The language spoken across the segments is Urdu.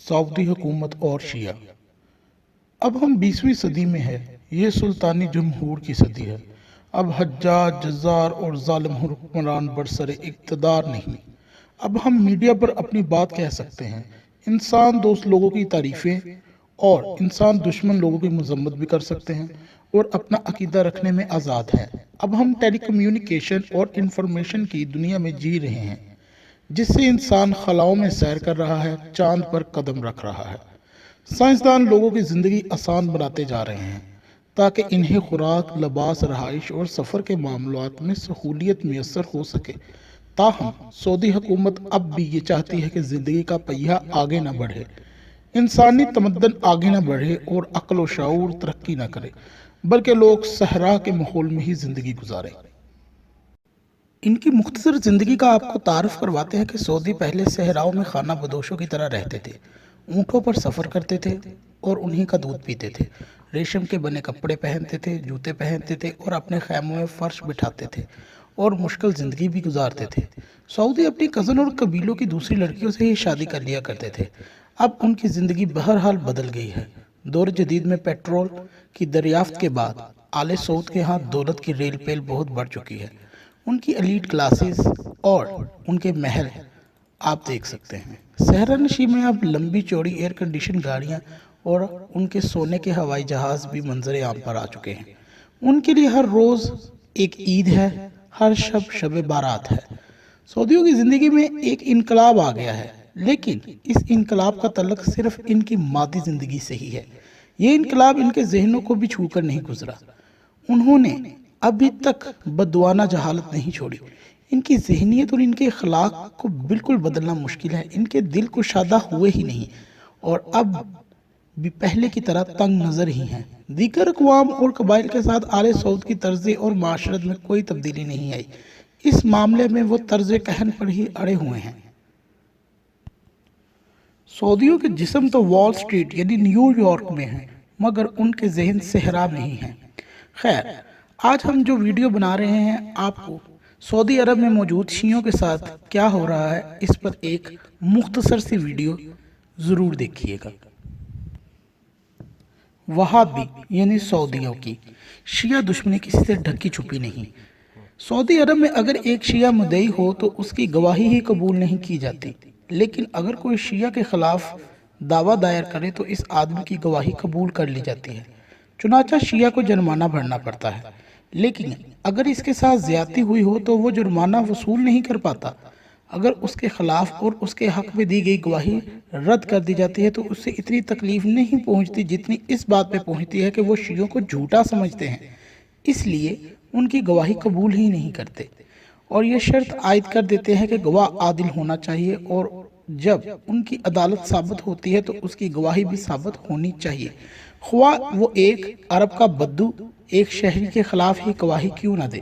سعودی حکومت اور شیعہ۔ اب ہم 20ویں صدی میں ہیں، یہ سلطانی جمہور کی صدی ہے۔ اب حجاج، جزار اور ظالم حکمران برسر اقتدار نہیں۔ اب ہم میڈیا پر اپنی بات کہہ سکتے ہیں، انسان دوست لوگوں کی تعریفیں اور انسان دشمن لوگوں کی مذمت بھی کر سکتے ہیں اور اپنا عقیدہ رکھنے میں آزاد ہیں۔ اب ہم ٹیلی کمیونیکیشن اور انفارمیشن کی دنیا میں جی رہے ہیں، جس سے انسان خلاؤں میں سیر کر رہا ہے، چاند پر قدم رکھ رہا ہے۔ سائنسدان لوگوں کی زندگی آسان بناتے جا رہے ہیں تاکہ انہیں خوراک، لباس، رہائش اور سفر کے معاملات میں سہولیت میسر ہو سکے۔ تاہم سعودی حکومت اب بھی یہ چاہتی ہے کہ زندگی کا پہیہ آگے نہ بڑھے، انسانی تمدن آگے نہ بڑھے اور عقل و شعور ترقی نہ کرے، بلکہ لوگ صحرا کے ماحول میں ہی زندگی گزاریں۔ ان کی مختصر زندگی کا آپ کو تعارف کرواتے ہیں کہ سعودی پہلے صحراؤں میں خانہ بدوشوں کی طرح رہتے تھے، اونٹوں پر سفر کرتے تھے اور انہی کا دودھ پیتے تھے، ریشم کے بنے کپڑے پہنتے تھے، جوتے پہنتے تھے اور اپنے خیموں میں فرش بٹھاتے تھے اور مشکل زندگی بھی گزارتے تھے۔ سعودی اپنی کزن اور قبیلوں کی دوسری لڑکیوں سے ہی شادی کر لیا کرتے تھے۔ اب ان کی زندگی بہرحال بدل گئی ہے۔ دور جدید میں پیٹرول کی دریافت کے بعد آل سعود کے ہاں دولت کی ریل پیل بہت بڑھ چکی ہے۔ ان کی ایلیٹ کلاسز اور ان کے محل آپ دیکھ سکتے ہیں۔ صحرا نشین میں اب لمبی چوڑی ایئر کنڈیشن گاڑیاں اور ان کے سونے کے ہوائی جہاز بھی منظر عام پر آ چکے ہیں۔ ان کے لیے ہر روز ایک عید ہے، ہر شب شب بارات ہے۔ سعودیوں کی زندگی میں ایک انقلاب آ گیا ہے، لیکن اس انقلاب کا تعلق صرف ان کی مادی زندگی سے ہی ہے۔ یہ انقلاب ان کے ذہنوں کو بھی چھو کر نہیں گزرا۔ انہوں نے ابھی تک بدوانہ جہالت نہیں چھوڑی۔ ان کی ذہنیت اور ان کے اخلاق کو بالکل بدلنا مشکل ہے۔ ان کے دل کو شادہ ہوئے ہی نہیں اور اب بھی پہلے کی طرح تنگ نظر ہی ہیں۔ دیگر اقوام اور قبائل کے ساتھ آل سعود کی طرز اور معاشرت میں کوئی تبدیلی نہیں آئی۔ اس معاملے میں وہ طرز کہن پر ہی اڑے ہوئے ہیں۔ سعودیوں کے جسم تو وال سٹریٹ یعنی نیو یارک میں ہیں، مگر ان کے ذہن صحرا میں ہی ہیں۔ خیر، آج ہم جو ویڈیو بنا رہے ہیں، آپ کو سعودی عرب میں موجود شیعوں کے ساتھ کیا ہو رہا ہے اس پر ایک مختصر سی ویڈیو ضرور دیکھیے گا۔ وہابی یعنی سعودیوں کی شیعہ دشمنی کسی سے ڈھکی چھپی نہیں۔ سعودی عرب میں اگر ایک شیعہ مدعی ہو تو اس کی گواہی ہی قبول نہیں کی جاتی، لیکن اگر کوئی شیعہ کے خلاف دعویٰ دائر کرے تو اس آدمی کی گواہی قبول کر لی جاتی ہے۔ چنانچہ شیعہ کو جرمانہ بھرنا پڑتا ہے، لیکن اگر اس کے ساتھ زیادتی ہوئی ہو تو وہ جرمانہ وصول نہیں کر پاتا۔ اگر اس کے خلاف اور اس کے حق میں دی گئی گواہی رد کر دی جاتی ہے تو اس سے اتنی تکلیف نہیں پہنچتی جتنی اس بات پہ پہنچتی ہے کہ وہ شیعوں کو جھوٹا سمجھتے ہیں، اس لیے ان کی گواہی قبول ہی نہیں کرتے اور یہ شرط عائد کر دیتے ہیں کہ گواہ عادل ہونا چاہیے اور جب ان کی عدالت ثابت ہوتی ہے تو اس کی گواہی بھی ثابت ہونی چاہیے، خواہ وہ ایک عرب کا بدو ایک شہری کے خلاف ہی گواہی کیوں نہ دے۔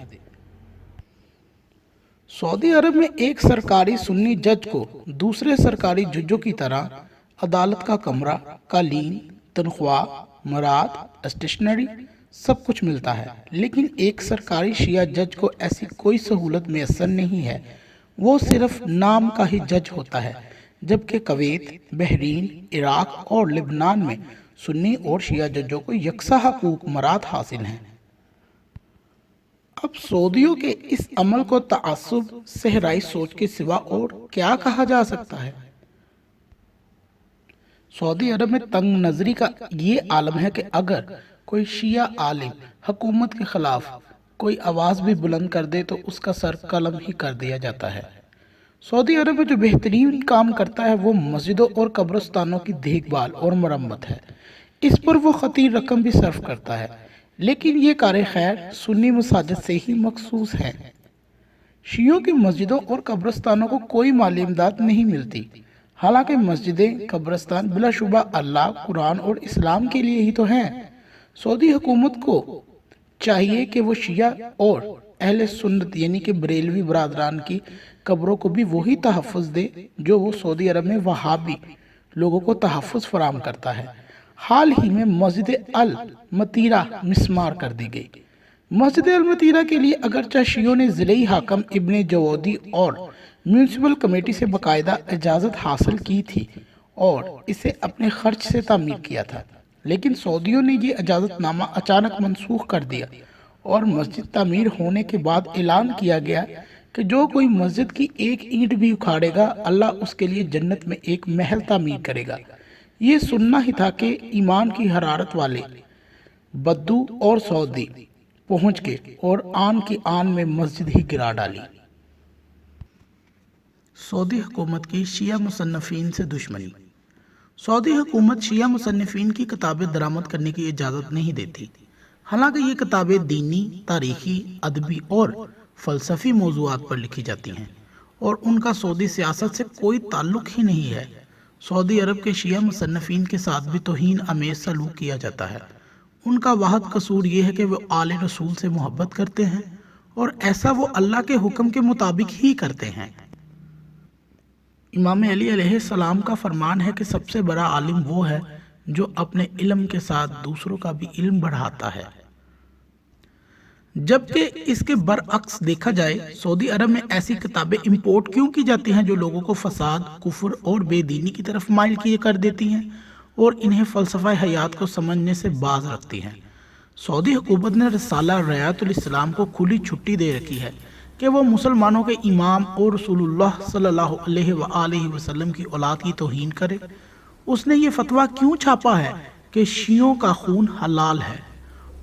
سعودی عرب میں ایک سرکاری سنی جج کو دوسرے سرکاری ججوں کی طرح عدالت کا کمرہ، قالین، تنخواہ، مراد، اسٹیشنری سب کچھ ملتا ہے، لیکن ایک سرکاری شیعہ جج کو ایسی کوئی سہولت میسر نہیں ہے۔ وہ صرف نام کا ہی جج ہوتا ہے، جبکہ کویت، بحرین، عراق اور لبنان میں سنی اور شیعہ ججوں کو یکساں حقوق مراد حاصل ہیں۔ اب سعودیوں کے اس عمل کو تعصب، صحرائی سوچ کے سوا اور کیا کہا جا سکتا ہے؟ سعودی عرب میں تنگ نظری کا یہ عالم ہے کہ اگر کوئی شیعہ عالم حکومت کے خلاف کوئی آواز بھی بلند کر دے تو اس کا سر قلم ہی کر دیا جاتا ہے۔ سعودی عرب میں جو بہترین کام کرتا ہے وہ مسجدوں اور قبرستانوں کی دیکھ بھال اور مرمت ہے۔ اس پر وہ خطیر رقم بھی صرف کرتا ہے، لیکن یہ کار خیر سنی مساجد سے ہی مخصوص ہے۔ شیعوں کی مسجدوں اور قبرستانوں کو کوئی مالی امداد نہیں ملتی، حالانکہ مسجدیں، قبرستان بلا شبہ اللہ، قرآن اور اسلام کے لیے ہی تو ہیں۔ سعودی حکومت کو چاہیے کہ وہ شیعہ اور اہل سنت یعنی کہ بریلوی برادران کی قبروں کو بھی وہی تحفظ دے جو وہ سعودی عرب میں وہابی لوگوں کو تحفظ فراہم کرتا ہے۔ حال ہی میں مسجد المتیرہ مسمار کر دی گئی۔ مسجد المتیرہ کے لیے اگرچہ شیعوں نے ضلعی حاکم ابن جوودی اور میونسپل کمیٹی سے باقاعدہ اجازت حاصل کی تھی اور اسے اپنے خرچ سے تعمیر کیا تھا، لیکن سعودیوں نے یہ اجازت نامہ اچانک منسوخ کر دیا اور مسجد تعمیر ہونے کے بعد اعلان کیا گیا کہ جو کوئی مسجد کی ایک اینٹ بھی اکھاڑے گا اللہ اس کے لیے جنت میں ایک محل تعمیر کرے گا۔ یہ سننا ہی تھا کہ ایمان کی حرارت والے بدو اور سعودی پہنچ گئے اور آن کی آن میں مسجد ہی گرا ڈالی۔ سعودی حکومت کی شیعہ مصنفین سے دشمنی۔ سعودی حکومت شیعہ مصنفین کی کتابیں درآمد کرنے کی اجازت نہیں دیتی، حالانکہ یہ کتابیں دینی، تاریخی، ادبی اور فلسفی موضوعات پر لکھی جاتی ہیں اور ان کا سعودی سیاست سے کوئی تعلق ہی نہیں ہے۔ سعودی عرب کے شیعہ مصنفین کے ساتھ بھی توہین آمیز سلوک کیا جاتا ہے۔ ان کا واحد قصور یہ ہے کہ وہ آل رسول سے محبت کرتے ہیں اور ایسا وہ اللہ کے حکم کے مطابق ہی کرتے ہیں۔ امام علی علیہ السلام کا فرمان ہے کہ سب سے بڑا عالم وہ ہے جو اپنے علم کے ساتھ دوسروں کا بھی علم بڑھاتا ہے۔ جبکہ اس کے برعکس دیکھا جائے، سعودی عرب میں ایسی کتابیں امپورٹ کیوں کی جاتی ہیں جو لوگوں کو فساد، کفر اور بے دینی کی طرف مائل کیے کر دیتی ہیں اور انہیں فلسفہ حیات کو سمجھنے سے باز رکھتی ہیں۔ سعودی حکومت نے رسالہ ریاض الاسلام کو کھلی چھٹی دے رکھی ہے کہ وہ مسلمانوں کے امام اور رسول اللہ صلی اللہ علیہ وآلہ وسلم کی اولاد کی توہین کرے۔ اس نے یہ فتویٰ کیوں چھاپا ہے کہ شیعوں کا خون حلال ہے؟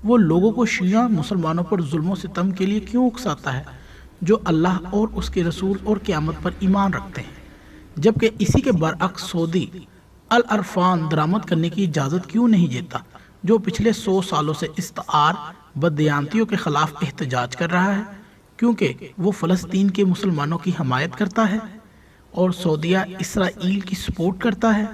وہ لوگوں کو شیعہ مسلمانوں پر ظلم و ستم کے لیے کیوں اکساتا ہے جو اللہ اور اس کے رسول اور قیامت پر ایمان رکھتے ہیں، جبکہ اسی کے برعکس سعودی العرفان درآمد کرنے کی اجازت کیوں نہیں دیتا جو پچھلے 100 سالوں سے استعار بددیانتیوں کے خلاف احتجاج کر رہا ہے، کیونکہ وہ فلسطین کے مسلمانوں کی حمایت کرتا ہے اور سعودیہ اسرائیل کی سپورٹ کرتا ہے۔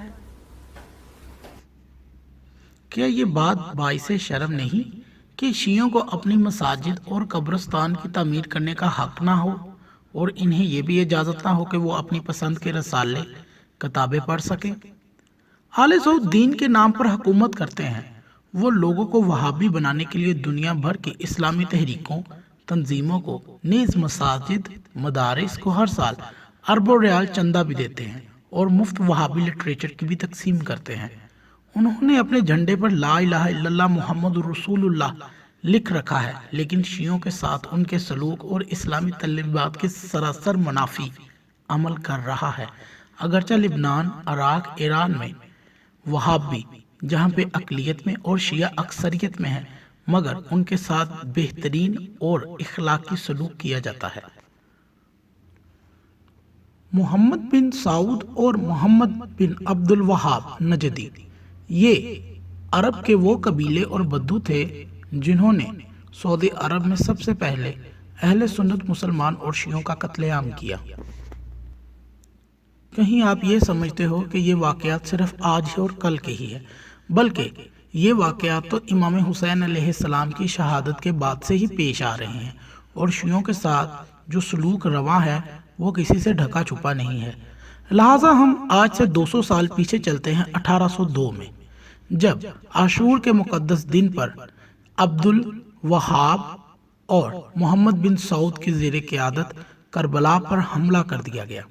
کیا یہ بات باعث شرم نہیں کہ شیعوں کو اپنی مساجد اور قبرستان کی تعمیر کرنے کا حق نہ ہو اور انہیں یہ بھی اجازت نہ ہو کہ وہ اپنی پسند کے رسالے، کتابیں پڑھ سکیں؟ آل سعود دین کے نام پر حکومت کرتے ہیں۔ وہ لوگوں کو وہابی بنانے کے لیے دنیا بھر کی اسلامی تحریکوں، تنظیموں کو نیز مساجد، مدارس کو ہر سال اربوں ریال چندہ بھی دیتے ہیں اور مفت وہابی لٹریچر کی بھی تقسیم کرتے ہیں۔ انہوں نے اپنے جھنڈے پر لا الہ الا اللہ محمد رسول اللہ لکھ رکھا ہے، لیکن شیعوں کے ساتھ ان کے سلوک اور اسلامی طلبات کے سراسر منافی عمل کر رہا ہے۔ اگرچہ لبنان، عراق، ایران میں وہابی جہاں پہ اقلیت میں اور شیعہ اکثریت میں ہے، مگر ان کے ساتھ بہترین اور اخلاقی سلوک کیا جاتا ہے۔ محمد بن سعود اور محمد بن عبد الوہاب نجدی یہ عرب کے وہ قبیلے اور بدو تھے جنہوں نے سعودی عرب میں سب سے پہلے اہل سنت مسلمان اور شیعوں کا قتل عام کیا۔ کہیں آپ یہ سمجھتے ہو کہ یہ واقعات صرف آج اور کل کے ہی ہے، بلکہ یہ واقعات تو امام حسین علیہ السلام کی شہادت کے بعد سے ہی پیش آ رہے ہیں اور شیعوں کے ساتھ جو سلوک رواں ہے وہ کسی سے ڈھکا چھپا نہیں ہے۔ لہٰذا ہم آج سے 200 سال پیچھے چلتے ہیں 1802 میں، جب عاشور کے مقدس دن پر عبد الوہاب اور محمد بن سعود کی زیر قیادت کربلا پر حملہ کر دیا گیا۔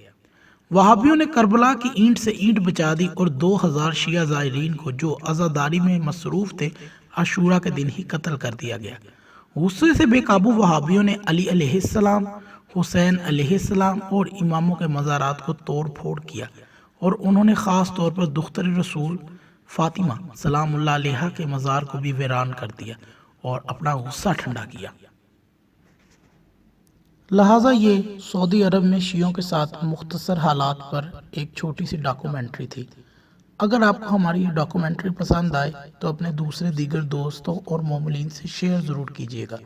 وہابیوں نے کربلا کی اینٹ سے اینٹ بچا دی اور 2000 شیعہ زائرین کو جو عزاداری میں مصروف تھے عاشورہ کے دن ہی قتل کر دیا گیا۔ غصے سے بے قابو وہابیوں نے علی علیہ السلام، حسین علیہ السلام اور اماموں کے مزارات کو توڑ پھوڑ کیا اور انہوں نے خاص طور پر دختر رسول فاطمہ سلام اللہ علیہا کے مزار کو بھی ویران کر دیا اور اپنا غصہ ٹھنڈا کیا۔ لہٰذا یہ سعودی عرب میں شیعوں کے ساتھ مختصر حالات پر ایک چھوٹی سی ڈاکومنٹری تھی۔ اگر آپ کو ہماری یہ ڈاکومنٹری پسند آئے تو اپنے دوسرے دیگر دوستوں اور مومنین سے شیئر ضرور کیجیے گا۔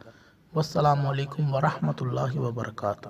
والسلام علیکم ورحمۃ اللہ وبرکاتہ۔